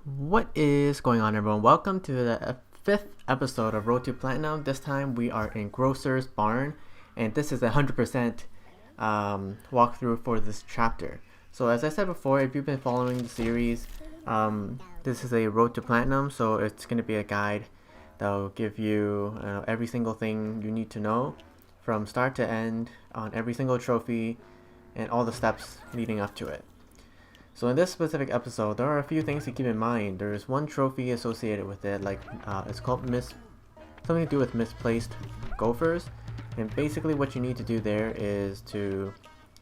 What is going on, everyone? Welcome to the fifth episode of Road to Platinum. This time we are in Grocer's barn, and this is a 100% walkthrough for this chapter. So as I said before, if you've been following the series, this is a Road to Platinum, so it's going to be a guide that will give you every single thing you need to know from start to end on every single trophy and all the steps leading up to it. So in this specific episode, there are a few things to keep in mind. There's one trophy associated with it, like it's called something to do with misplaced gophers, and basically what you need to do there is to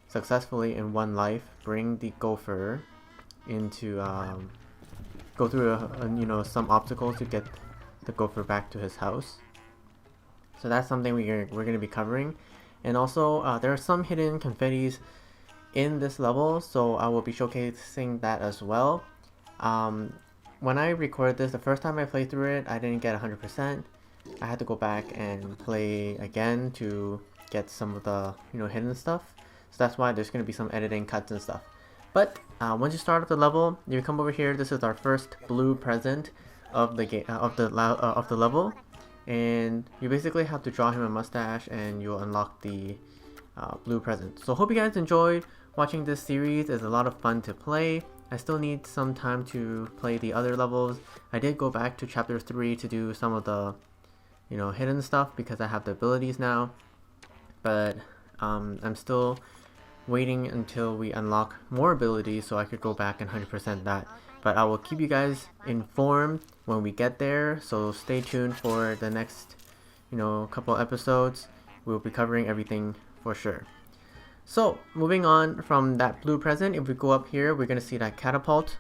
successfully in one life bring the gopher into go through some obstacles to get the gopher back to his house. So that's something we're going to be covering, and also there are some hidden confettis in this level, so I will be showcasing that as well. When I recorded this, the first time I played through it, I didn't get 100%. I had to go back and play again to get some of the hidden stuff. So that's why there's going to be some editing cuts and stuff. But once you start up the level, you come over here. This is our first blue present of the game of the level, and you basically have to draw him a mustache, and you'll unlock the blue present. So hope you guys enjoyed watching this series. It's a lot of fun to play. I still need some time to play the other levels. I did go back to chapter 3 to do some of the hidden stuff because I have the abilities now, but I'm still waiting until we unlock more abilities so I could go back and 100% that. But I will keep you guys informed when we get there, so stay tuned for the next couple episodes. We'll be covering everything for sure. So moving on from that blue present, if we go up here, we're going to see that catapult,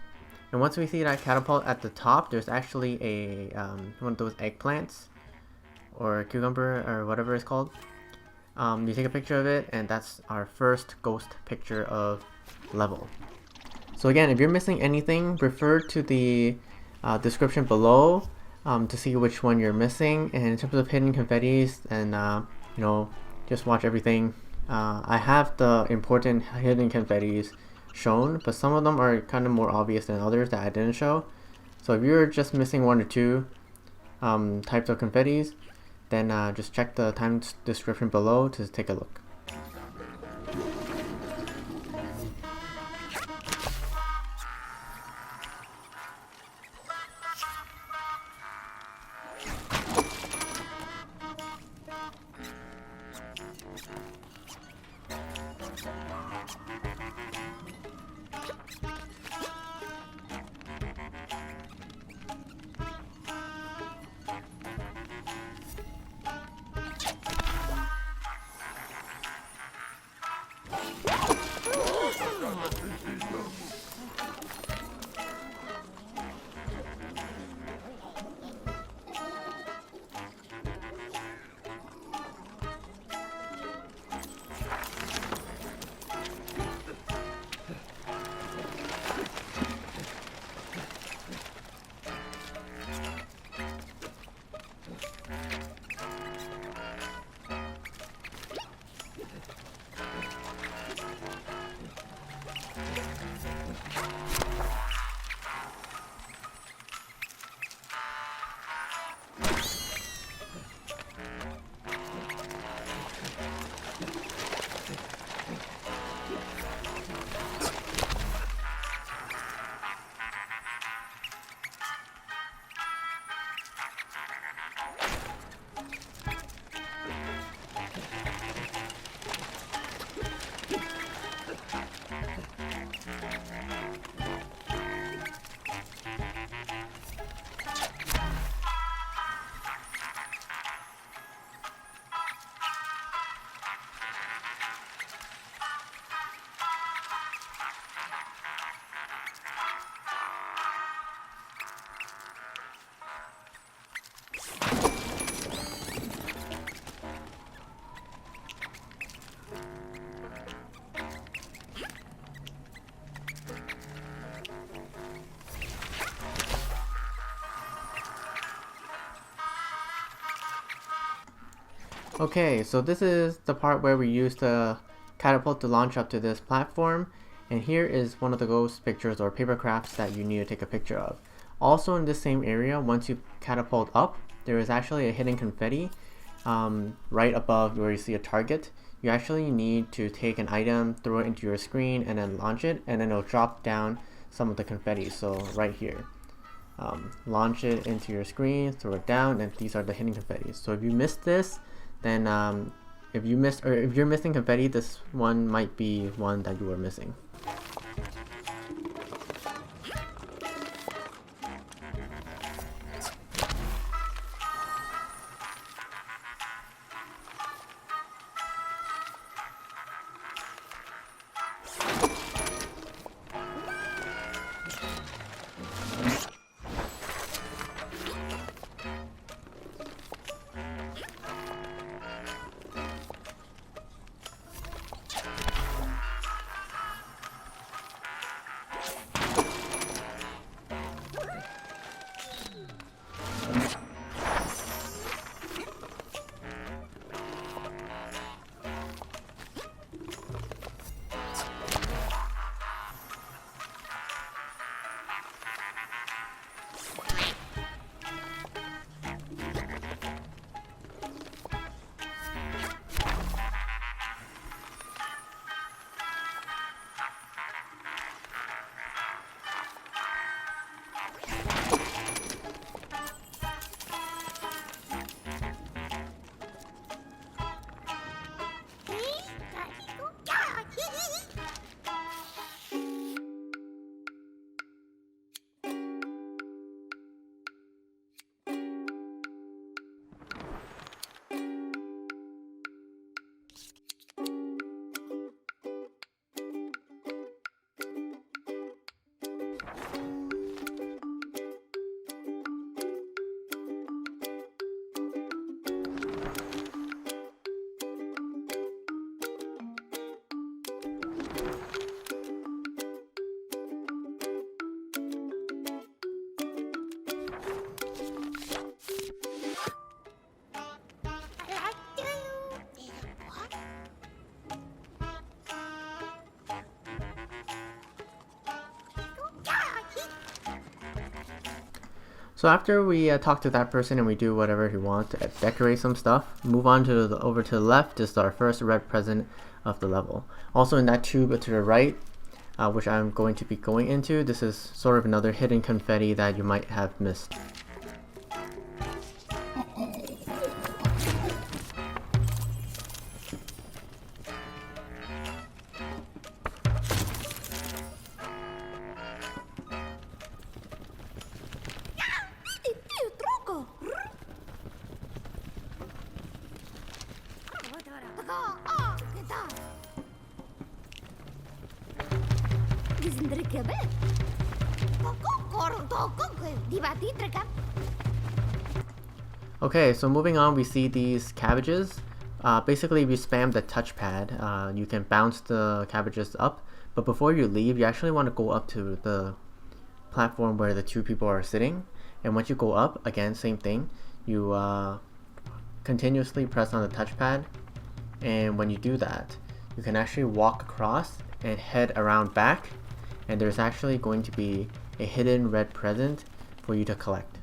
and once we see that catapult at the top, there's actually a one of those eggplants or cucumber or whatever it's called. You take a picture of it, and that's our first ghost picture of level. So again, if you're missing anything, refer to the description below to see which one you're missing. And in terms of hidden confettis, and just watch everything. I have the important hidden confettis shown, but some of them are kind of more obvious than others that I didn't show. So if you're just missing one or two types of confettis, then just check the time description below to take a look. Okay, so this is the part where we use the catapult to launch up to this platform, and here is one of the ghost pictures or paper crafts that you need to take a picture of. Also in this same area, once you catapult up, there is actually a hidden confetti right above where you see a target. You actually need to take an item, throw it into your screen, and then launch it, and then it'll drop down some of the confetti. So right here, launch it into your screen, throw it down, and these are the hidden confetti. So if you missed this, then if you're missing confetti, this one might be one that you were missing. So after we talk to that person and we do whatever he wants to decorate some stuff, move on to over to the left is our first red present of the level. Also in that tube to the right, which I'm going to be going into, this is sort of another hidden confetti that you might have missed. Okay, so moving on, we see these cabbages. Basically, if you spam the touchpad, you can bounce the cabbages up. But before you leave, you actually want to go up to the platform where the two people are sitting. And once you go up, again, same thing. You continuously press on the touchpad. And when you do that, you can actually walk across and head around back. And there's actually going to be a hidden red present for you to collect.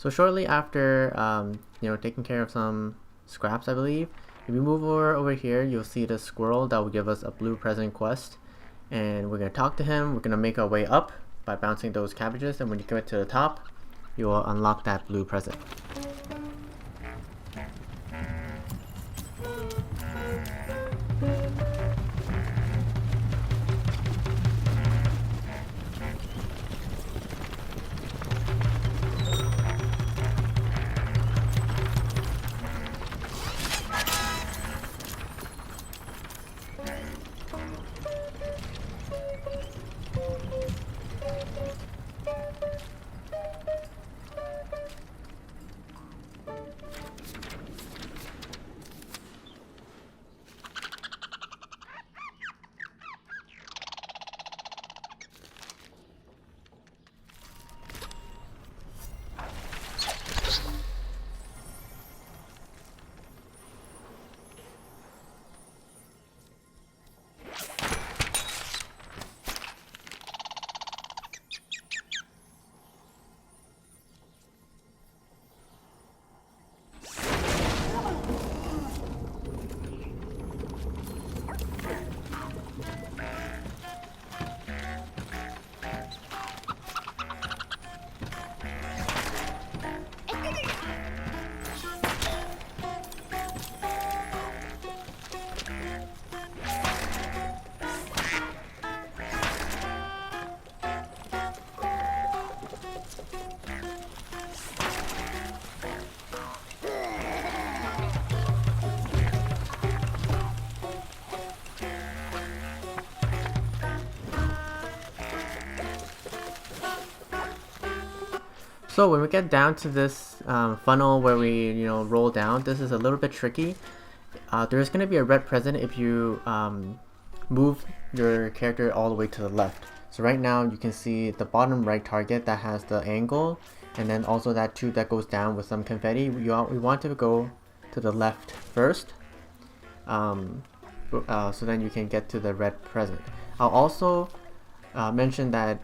So shortly after, taking care of some scraps, I believe, if we move over here, you'll see the squirrel that will give us a blue present quest. And we're going to talk to him. We're going to make our way up by bouncing those cabbages. And when you get to the top, you will unlock that blue present. So when we get down to this funnel where we roll down, this is a little bit tricky. There's going to be a red present if you move your character all the way to the left. So right now you can see the bottom right target that has the angle, and then also that tube that goes down with some confetti. We want to go to the left first, so then you can get to the red present. I'll also mention that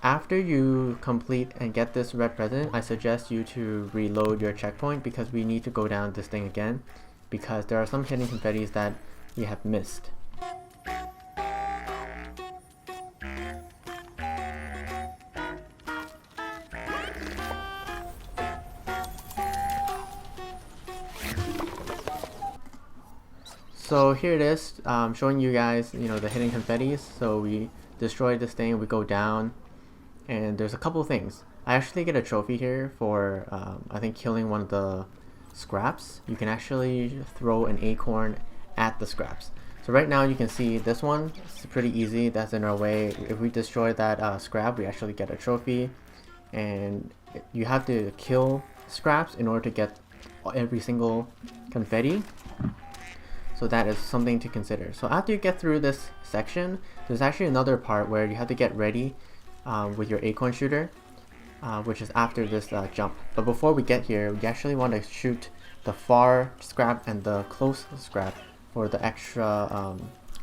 after you complete and get this red present, I suggest you to reload your checkpoint because we need to go down this thing again because there are some hidden confettis that we have missed. So here it is, showing you guys, the hidden confettis. So we destroy this thing, we go down, and there's a couple things. I actually get a trophy here for, I think, killing one of the scraps. You can actually throw an acorn at the scraps. So right now you can see this one, it's pretty easy, that's in our way. If we destroy that scrap, we actually get a trophy. And you have to kill scraps in order to get every single confetti. So that is something to consider. So after you get through this section, there's actually another part where you have to get ready with your acorn shooter, which is after this jump. But before we get here, we actually want to shoot the far scrap and the close scrap for the extra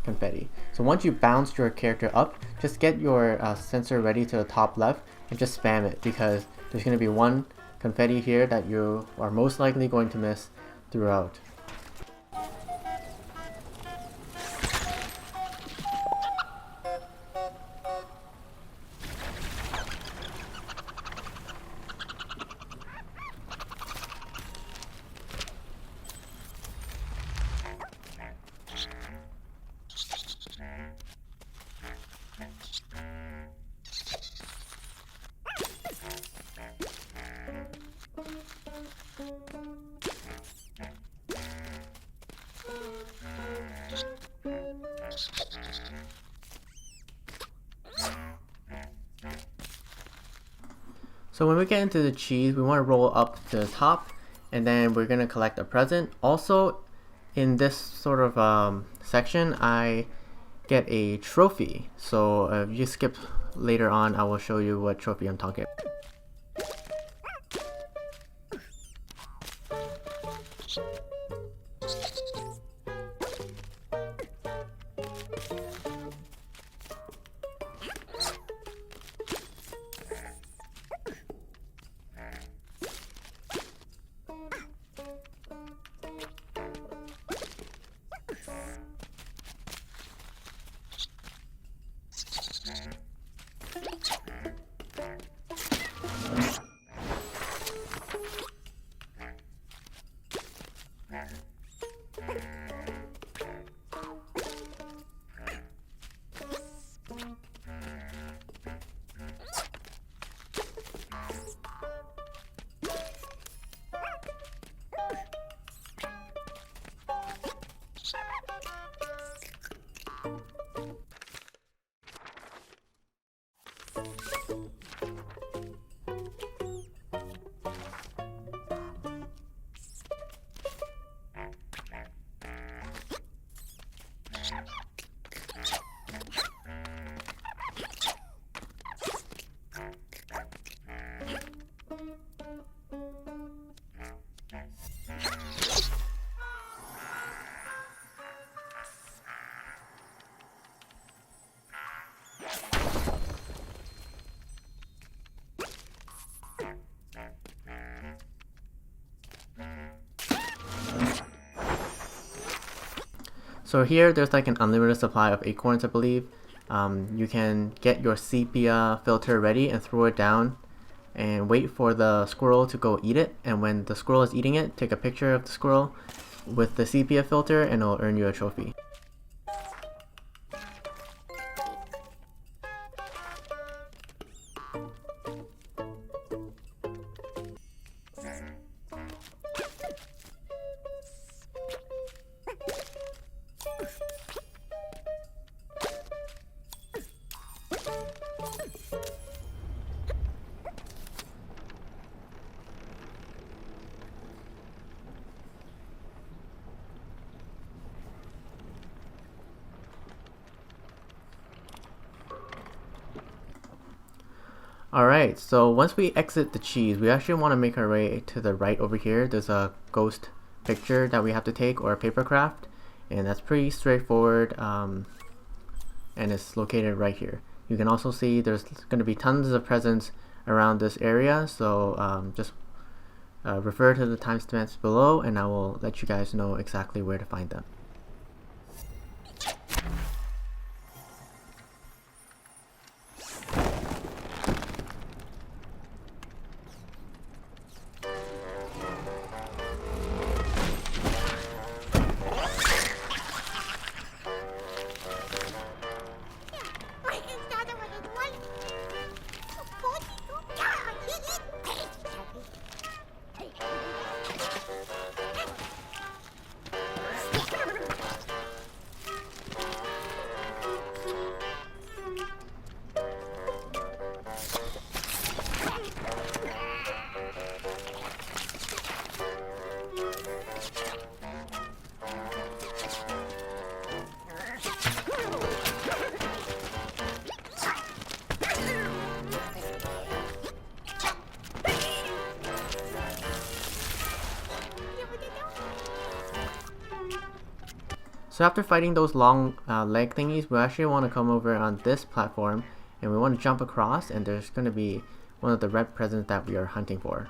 confetti. So once you bounce your character up, just get your sensor ready to the top left and just spam it because there's going to be one confetti here that you are most likely going to miss throughout. So when we get into the cheese, we want to roll up to the top, and then we're going to collect a present. Also, in this sort of section, I get a trophy. So if you skip later on, I will show you what trophy I'm talking about. So here there's like an unlimited supply of acorns, I believe. You can get your sepia filter ready and throw it down and wait for the squirrel to go eat it, and when the squirrel is eating it, take a picture of the squirrel with the sepia filter and it'll earn you a trophy. Alright, so once we exit the cheese, we actually want to make our way to the right over here. There's a ghost picture that we have to take, or a paper craft, and that's pretty straightforward, and it's located right here. You can also see there's going to be tons of presents around this area, so just refer to the timestamps below and I will let you guys know exactly where to find them. So after fighting those long leg thingies, we actually want to come over on this platform and we want to jump across, and there's going to be one of the red presents that we are hunting for.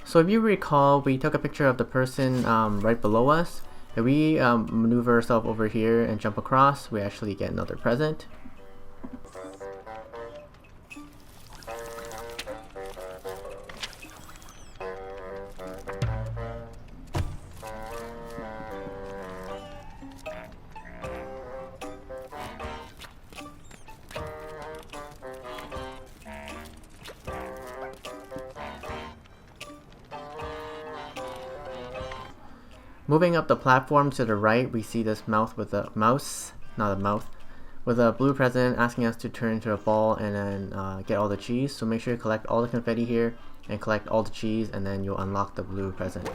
So if you recall, we took a picture of the person right below us. If we maneuver ourselves over here and jump across, we actually get another present. Moving up the platform to the right, we see this mouth with a mouse, not a mouth, with a blue present asking us to turn into a ball and then get all the cheese. So make sure you collect all the confetti here and collect all the cheese, and then you'll unlock the blue present.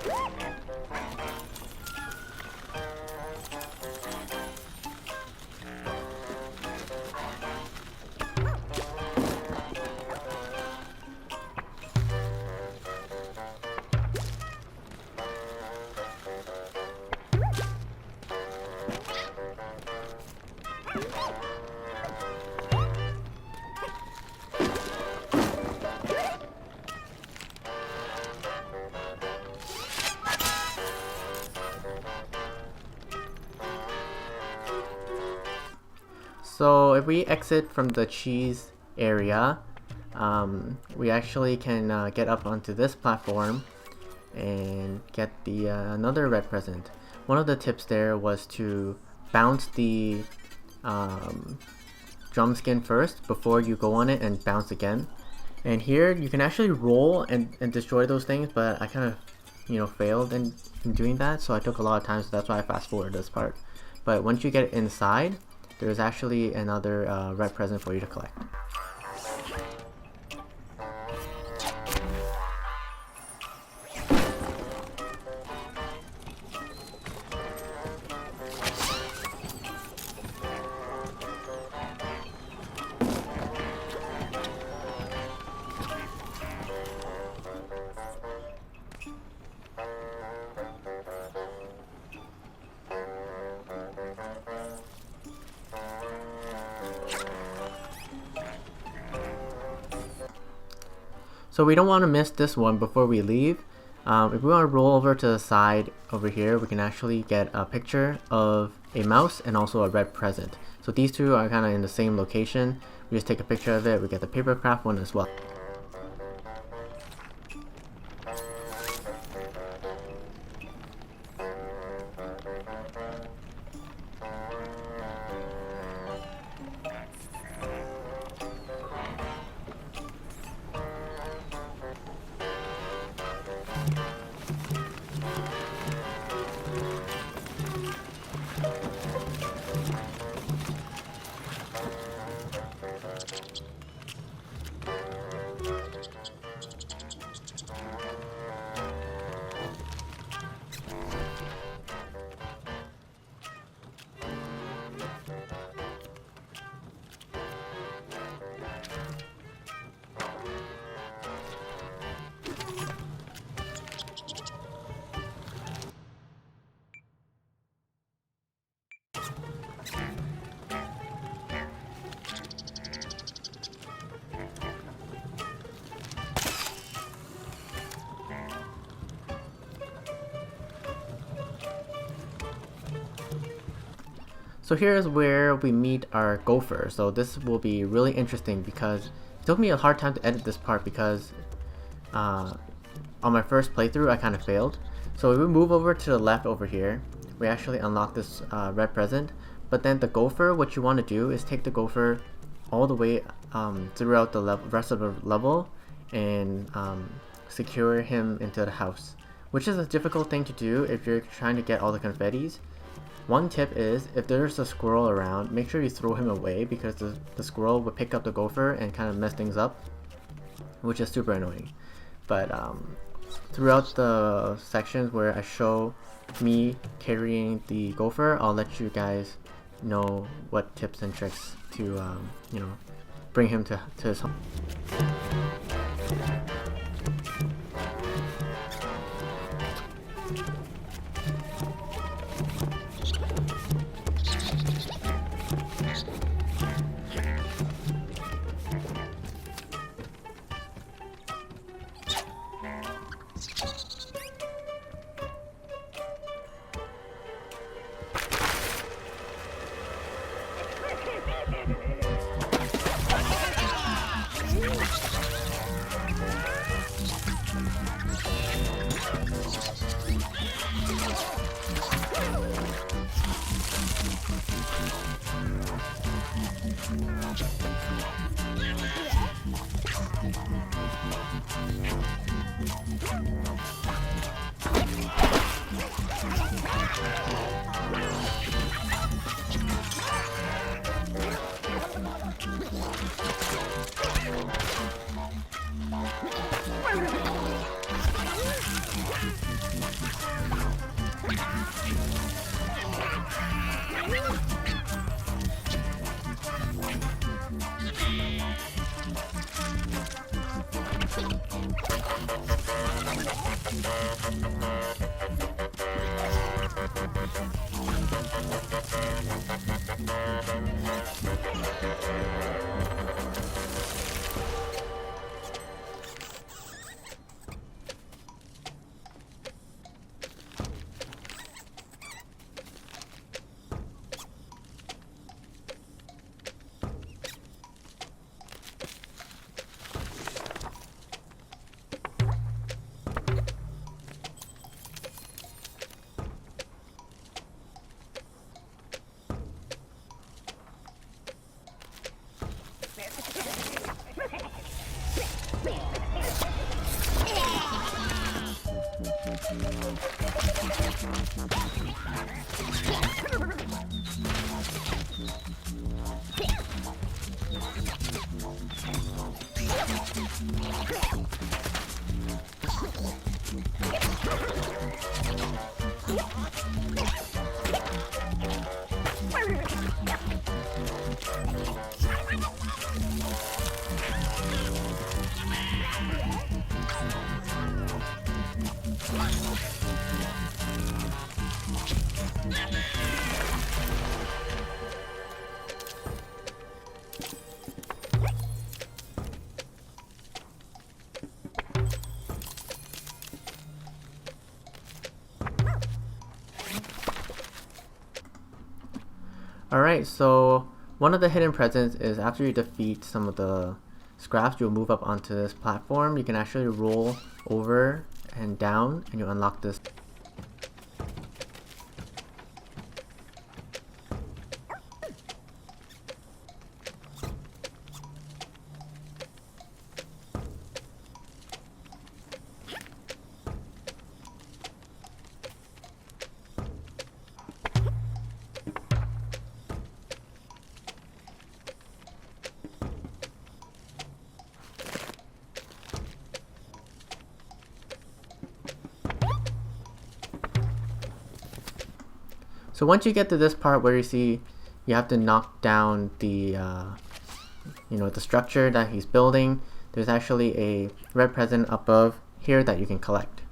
So if we exit from the cheese area, we actually can get up onto this platform and get the another red present. One of the tips there was to bounce the drum skin first before you go on it and bounce again. And here you can actually roll and destroy those things, but I kind of, you know, failed in doing that, so I took a lot of time, so that's why I fast forward this part. But once you get inside, there's actually another red present for you to collect. So we don't want to miss this one before we leave. If we want to roll over to the side over here, we can actually get a picture of a mouse and also a red present. So these two are kind of in the same location. We just take a picture of it. We get the paper craft one as well. So here's where we meet our Gopher. So this will be really interesting because it took me a hard time to edit this part because on my first playthrough I kind of failed. So if we move over to the left over here, we actually unlock this red present. But then the Gopher, what you want to do is take the Gopher all the way throughout the rest of the level and secure him into the house, which is a difficult thing to do if you're trying to get all the confettis. One tip is, if there's a squirrel around, make sure you throw him away because the squirrel will pick up the Gopher and kind of mess things up, which is super annoying. But throughout the sections where I show me carrying the Gopher, I'll let you guys know what tips and tricks to you know, bring him to his home. Alright, so one of the hidden presents is after you defeat some of the scraps, you'll move up onto this platform. You can actually roll over and down and you unlock this. So once you get to this part where you see you have to knock down the the structure that he's building, there's actually a red present above here that you can collect.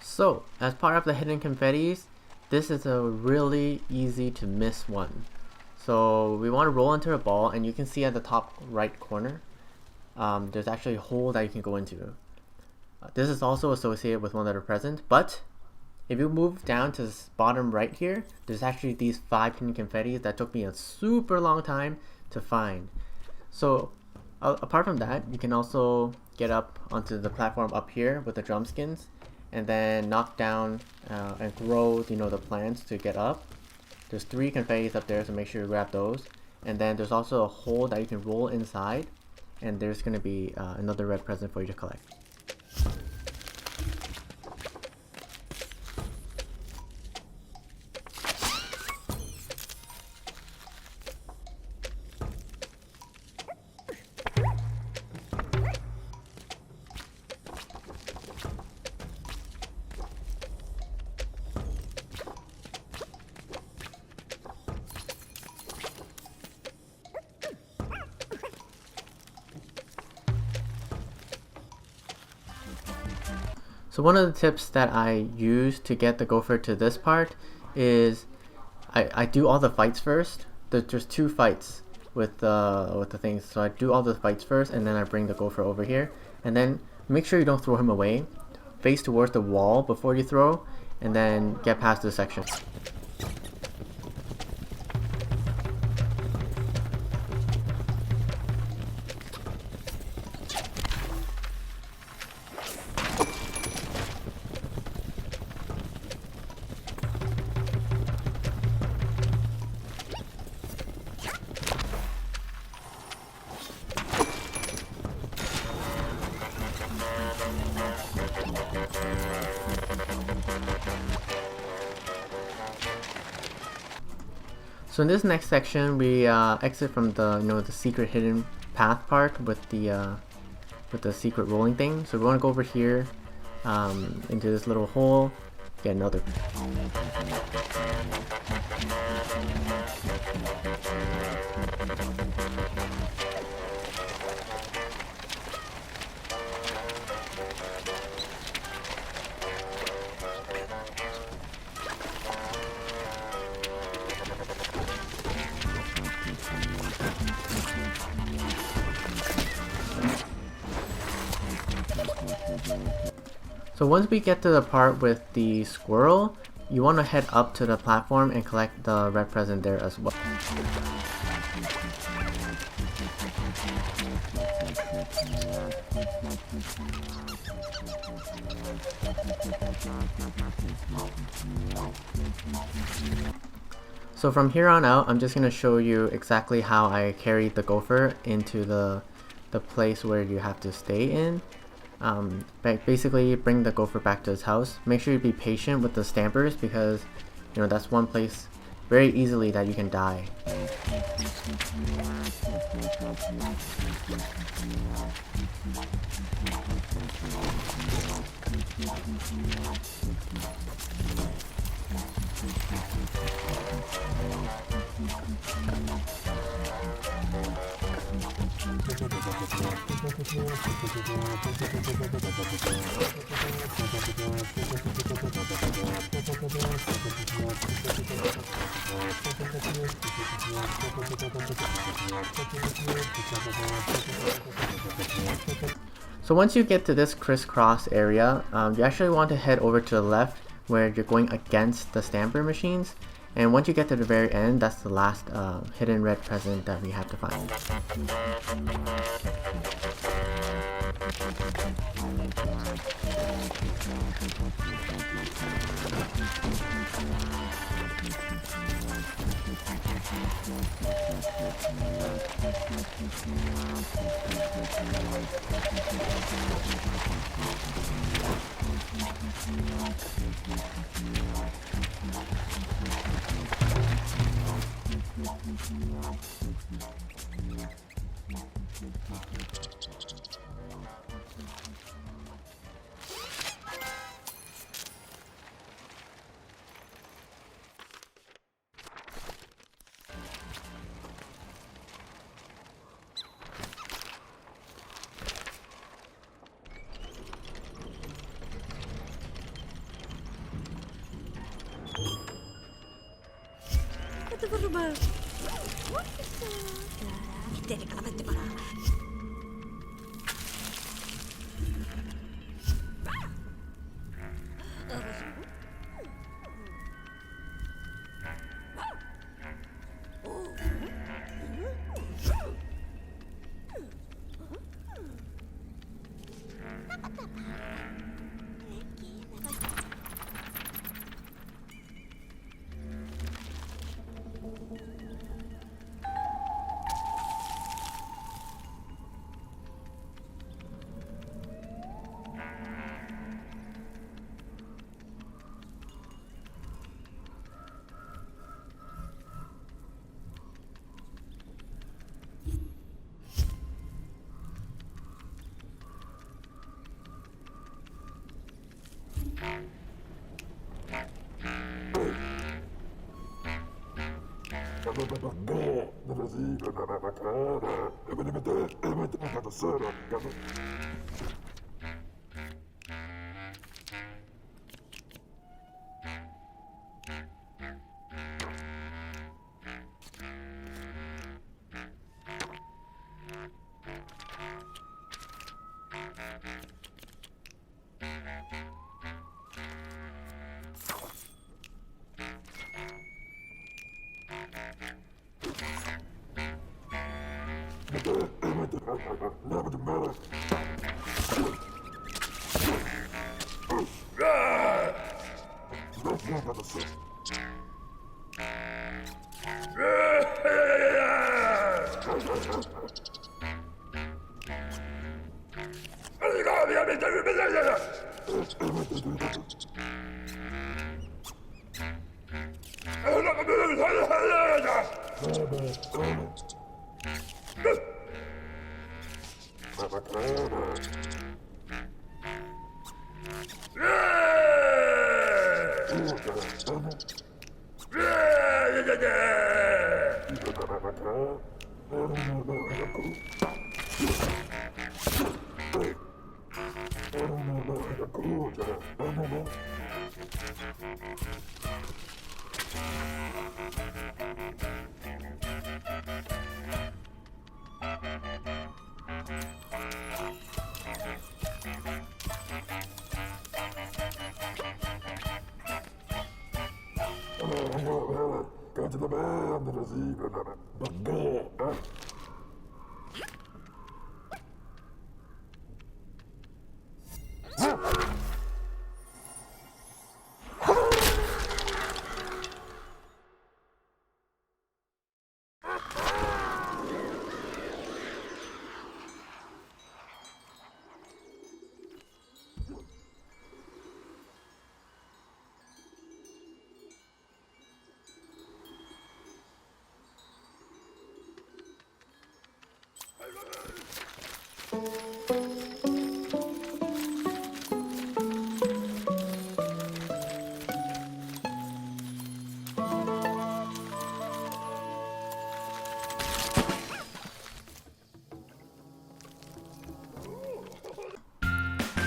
So, as part of the hidden confettis, this is a really easy to miss one. So we want to roll into a ball, and you can see at the top right corner, there's actually a hole that you can go into. This is also associated with one that are present, but if you move down to this bottom right here, there's actually these 5 hidden confettis that took me a super long time to find. So apart from that, you can also get up onto the platform up here with the drum skins, and then knock down and grow the plants to get up. There's 3 confettis up there, so make sure you grab those. And then there's also a hole that you can roll inside, and there's going to be another red present for you to collect. So one of the tips that I use to get the Gopher to this part is I do all the fights first. There's 2 fights. with the things. So I do all the fights first, and then I bring the Gopher over here, and then make sure you don't throw him away. Face towards the wall before you throw, and then get past this section. So in this next section, we exit from the the secret hidden path part with the secret rolling thing. So we want to go over here into this little hole, get another. So once we get to the part with the squirrel, you want to head up to the platform and collect the red present there as well. So from here on out, I'm just going to show you exactly how I carried the Gopher into the place where you have to stay in. Basically bring the Gopher back to his house. Make sure you be patient with the stampers, because that's one place very easily that you can die. So once you get to this crisscross area, you actually want to head over to the left where you're going against the stamper machines. And once you get to the very end, that's the last hidden red present that we have to find.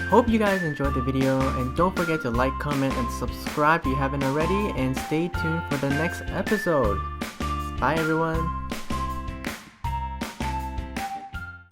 Hope you guys enjoyed the video, and don't forget to like, comment, and subscribe if you haven't already, and stay tuned for the next episode. Bye everyone!